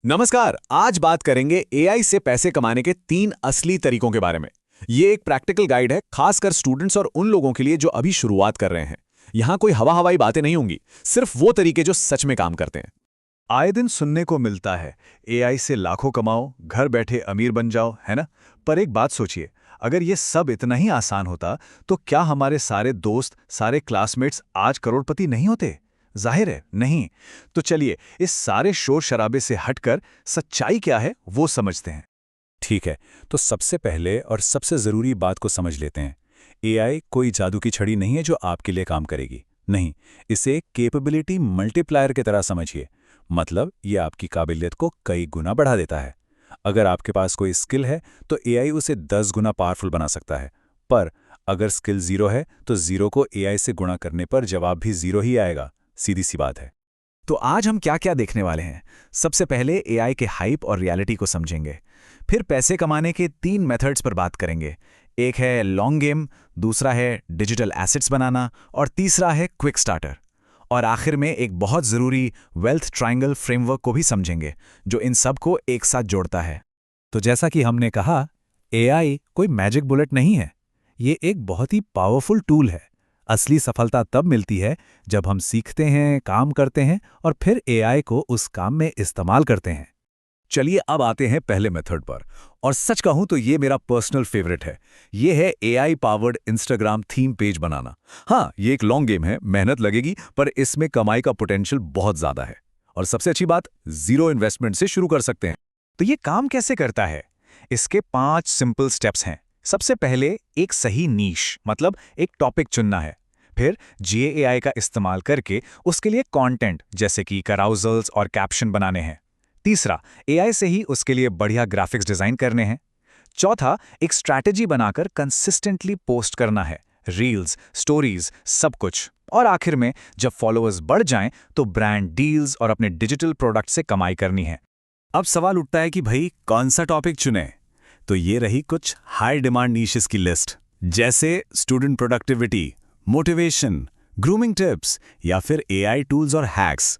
नमस्कार। आज बात करेंगे एआई से पैसे कमाने के 3 असली तरीकों के बारे में। ये एक प्रैक्टिकल गाइड है, खासकर स्टूडेंट्स और उन लोगों के लिए जो अभी शुरुआत कर रहे हैं। यहाँ कोई हवा हवाई बातें नहीं होंगी, सिर्फ वो तरीके जो सच में काम करते हैं। आए दिन सुनने को मिलता है एआई से लाखों कमाओ, घर बैठे अमीर बन जाओ, है ना। पर एक बात सोचिए, अगर ये सब इतना ही आसान होता तो क्या हमारे सारे दोस्त, सारे क्लासमेट्स आज करोड़पति नहीं होते? जाहिर है नहीं। तो चलिए इस सारे शोर शराबे से हटकर सच्चाई क्या है वो समझते हैं। ठीक है, तो सबसे पहले और सबसे ज़रूरी बात को समझ लेते हैं। एआई कोई जादू की छड़ी नहीं है जो आपके लिए काम करेगी। नहीं, इसे कैपेबिलिटी मल्टीप्लायर की तरह समझिए। मतलब ये आपकी काबिलियत को कई गुना बढ़ा देता है। अगर आपके पास कोई स्किल है तो एआई उसे 10 गुना पावरफुल बना सकता है। पर अगर स्किल ज़ीरो है तो ज़ीरो को एआई से गुणा करने पर जवाब भी ज़ीरो ही आएगा। सीधी सी बात है। तो आज हम क्या क्या देखने वाले हैं? सबसे पहले एआई के हाइप और रियलिटी को समझेंगे। फिर पैसे कमाने के 3 मेथड्स पर बात करेंगे। एक है लॉन्ग गेम, दूसरा है डिजिटल एसेट्स बनाना और तीसरा है क्विक स्टार्टर। और आखिर में एक बहुत ज़रूरी वेल्थ ट्रायंगल फ्रेमवर्क को भी समझेंगे, जो इन सब को एक साथ जोड़ता है। तो जैसा कि हमने कहा, एआई कोई मैजिक बुलेट नहीं है। ये एक बहुत ही पावरफुल टूल है। असली सफलता तब मिलती है जब हम सीखते हैं, काम करते हैं और फिर एआई को उस काम में इस्तेमाल करते हैं। चलिए अब आते हैं पहले मेथड पर, और सच कहूं तो ये मेरा पर्सनल फेवरेट है। ये है AI powered Instagram theme page बनाना। हाँ, ये एक लॉन्ग गेम है, मेहनत लगेगी, पर इसमें कमाई का पोटेंशियल बहुत ज्यादा है। और सबसे अच्छी बात, जीरो इन्वेस्टमेंट से शुरू कर सकते हैं। तो ये काम कैसे करता है? इसके 5 सिंपल स्टेप्स हैं। सबसे पहले एक सही नीश, मतलब एक टॉपिक चुनना है। फिर जीएआई का इस्तेमाल करके उसके लिए कंटेंट जैसे कि कराउजल्स और कैप्शन बनाने हैं। तीसरा, एआई से ही उसके लिए बढ़िया ग्राफिक्स डिजाइन करने हैं। चौथा, एक स्ट्रैटेजी बनाकर कंसिस्टेंटली पोस्ट करना है, रील्स, स्टोरीज, सब कुछ। और आखिर में जब फॉलोअर्स बढ़ जाएं तो ब्रांड डील्स और अपने डिजिटल प्रोडक्ट से कमाई करनी है। अब सवाल उठता है कि भाई कौन सा टॉपिक चुने? तो ये रही कुछ हाई डिमांड नीशेस की लिस्ट, जैसे student productivity, motivation, grooming tips या फिर एआई टूल्स और हैक्स।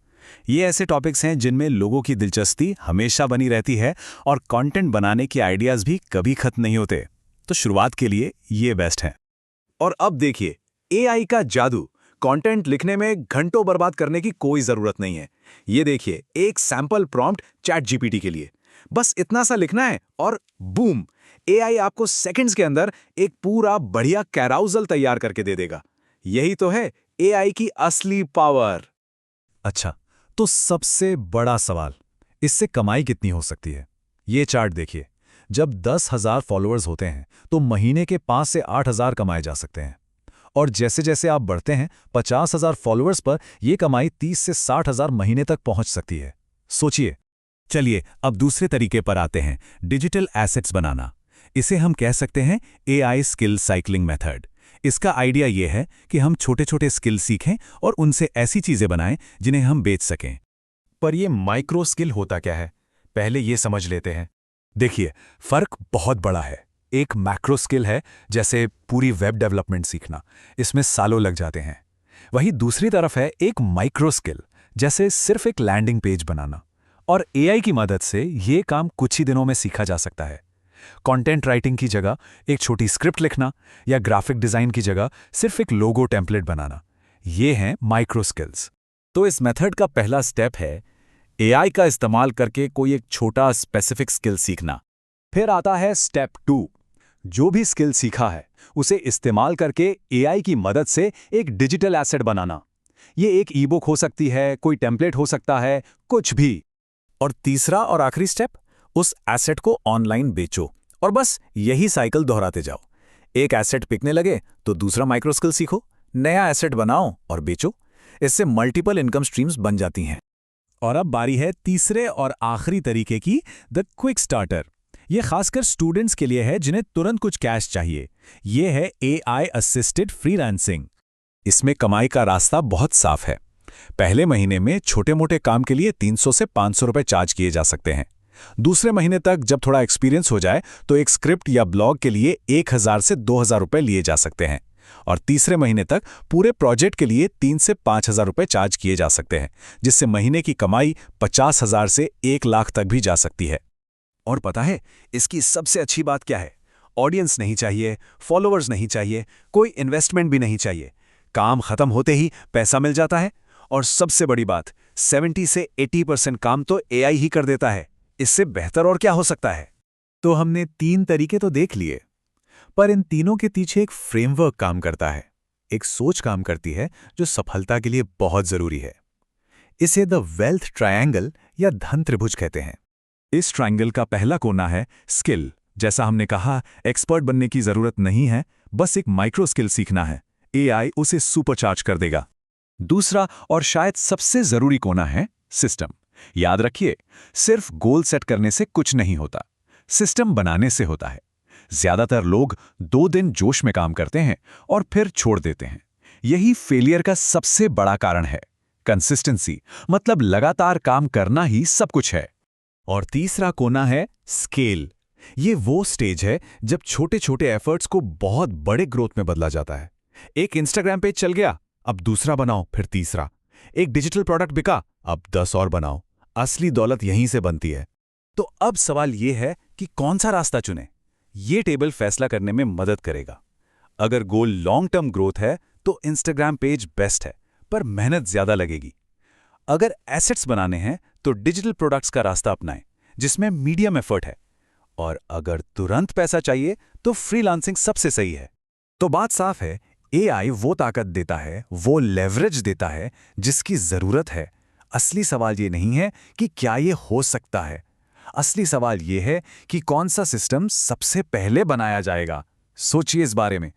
ये ऐसे टॉपिक्स हैं जिनमें लोगों की दिलचस्पी हमेशा बनी रहती है और कंटेंट बनाने के आइडियाज भी कभी खत्म नहीं होते। तो शुरुआत के लिए ये बेस्ट है। और अब देखिए एआई का जादू। कंटेंट लिखने में घंटों बर्बाद करने की कोई जरूरत नहीं है। ये देखिए, एक सैंपल प्रॉम्प्ट चैट जीपीटी के लिए। बस इतना सा लिखना है और बूम, एआई आपको सेकंड्स के अंदर एक पूरा बढ़िया कैराउजल तैयार करके दे देगा। यही तो है एआई की असली पावर। अच्छा, तो सबसे बड़ा सवाल, इससे कमाई कितनी हो सकती है? ये चार्ट देखिए। जब 10,000 फॉलोअर्स होते हैं तो महीने के 5 से 8,000 कमाए जा सकते हैं। और जैसे जैसे आप बढ़ते हैं, 50,000 फॉलोअर्स पर यह कमाई 30 से 60,000 महीने तक पहुंच सकती है। सोचिए। चलिए अब दूसरे तरीके पर आते हैं, डिजिटल एसेट्स बनाना। इसे हम कह सकते हैं एआई स्किल साइक्लिंग मेथड। इसका आइडिया यह है कि हम छोटे छोटे स्किल सीखें और उनसे ऐसी चीजें बनाएं जिन्हें हम बेच सकें। पर यह माइक्रो स्किल होता क्या है? पहले ये समझ लेते हैं। देखिए, फर्क बहुत बड़ा है। एक मैक्रो स्किल है, जैसे पूरी वेब डेवलपमेंट सीखना, इसमें सालों लग जाते हैं। वहीं दूसरी तरफ है एक माइक्रो स्किल, जैसे सिर्फ एक लैंडिंग पेज बनाना। और एआई की मदद से ये काम कुछ ही दिनों में सीखा जा सकता है। कंटेंट राइटिंग की जगह एक छोटी स्क्रिप्ट लिखना या ग्राफिक डिजाइन की जगह सिर्फ एक लोगो टेम्पलेट बनाना, ये हैं माइक्रो स्किल्स। तो इस मेथड का पहला स्टेप है एआई का इस्तेमाल करके कोई एक छोटा स्पेसिफिक स्किल सीखना। फिर आता है स्टेप 2, जो भी स्किल सीखा है उसे इस्तेमाल करके एआई की मदद से एक डिजिटल एसेट बनाना। ये एक ई बुक हो सकती है, कोई टेम्पलेट हो सकता है, कुछ भी। और तीसरा और आखिरी स्टेप, उस एसेट को ऑनलाइन बेचो और बस यही साइकिल दोहराते जाओ। एक एसेट बिकने लगे तो दूसरा माइक्रो स्किल सीखो, नया एसेट बनाओ और बेचो। इससे मल्टीपल इनकम स्ट्रीम्स बन जाती हैं। और अब बारी है तीसरे और आखिरी तरीके की, द क्विक स्टार्टर। यह खासकर स्टूडेंट्स के लिए है जिन्हें तुरंत कुछ कैश चाहिए। यह है एआई असिस्टेड फ्रीलांसिंग। इसमें कमाई का रास्ता बहुत साफ है। पहले महीने में छोटे मोटे काम के लिए 300 से 500 रुपए चार्ज किए जा सकते हैं। दूसरे महीने तक जब थोड़ा एक्सपीरियंस हो जाए तो एक स्क्रिप्ट या ब्लॉग के लिए 1,000 से 2,000 रुपए लिए जा सकते हैं। और तीसरे महीने तक पूरे प्रोजेक्ट के लिए 3 से 5,000 रुपये चार्ज किए जा सकते हैं, जिससे महीने की कमाई 50,000 से 1 लाख तक भी जा सकती है। और पता है इसकी सबसे अच्छी बात क्या है? ऑडियंस नहीं चाहिए, फॉलोअर्स नहीं चाहिए, कोई इन्वेस्टमेंट भी नहीं चाहिए। काम खत्म होते ही पैसा मिल जाता है। और सबसे बड़ी बात, 70 से 80% काम तो एआई ही कर देता है। इससे बेहतर और क्या हो सकता है? तो हमने 3 तरीके तो देख लिए, पर इन तीनों के पीछे एक फ्रेमवर्क काम करता है, एक सोच काम करती है जो सफलता के लिए बहुत जरूरी है। इसे द वेल्थ ट्रायंगल या धन त्रिभुज कहते हैं। इस ट्रायंगल का पहला कोना है स्किल। जैसा हमने कहा, एक्सपर्ट बनने की जरूरत नहीं है, बस एक माइक्रो स्किल सीखना है। एआई उसे सुपरचार्ज कर देगा। दूसरा और शायद सबसे जरूरी कोना है सिस्टम। याद रखिए, सिर्फ गोल सेट करने से कुछ नहीं होता, सिस्टम बनाने से होता है। ज्यादातर लोग 2 दिन जोश में काम करते हैं और फिर छोड़ देते हैं। यही फेलियर का सबसे बड़ा कारण है। कंसिस्टेंसी मतलब लगातार काम करना ही सब कुछ है। और तीसरा कोना है स्केल। ये वो स्टेज है जब छोटे छोटे एफर्ट्स को बहुत बड़े ग्रोथ में बदला जाता है। एक इंस्टाग्राम पेज चल गया, अब दूसरा बनाओ, फिर तीसरा। एक डिजिटल प्रोडक्ट बिका, अब 10 और बनाओ। असली दौलत यहीं से बनती है। तो अब सवाल ये है कि कौन सा रास्ता चुने। ये टेबल फैसला करने में मदद करेगा। अगर गोल लॉन्ग टर्म ग्रोथ है तो इंस्टाग्राम पेज बेस्ट है, पर मेहनत ज्यादा लगेगी। अगर एसेट्स बनाने हैं तो डिजिटल प्रोडक्ट्स का रास्ता अपनाएं, जिसमें मीडियम एफर्ट है। और अगर तुरंत पैसा चाहिए तो फ्रीलांसिंग सबसे सही है। तो बात साफ है, एआई वो ताकत देता है, वो लेवरेज देता है जिसकी जरूरत है। असली सवाल ये नहीं है कि क्या ये हो सकता है। असली सवाल ये है कि कौन सा सिस्टम सबसे पहले बनाया जाएगा। सोचिए इस बारे में।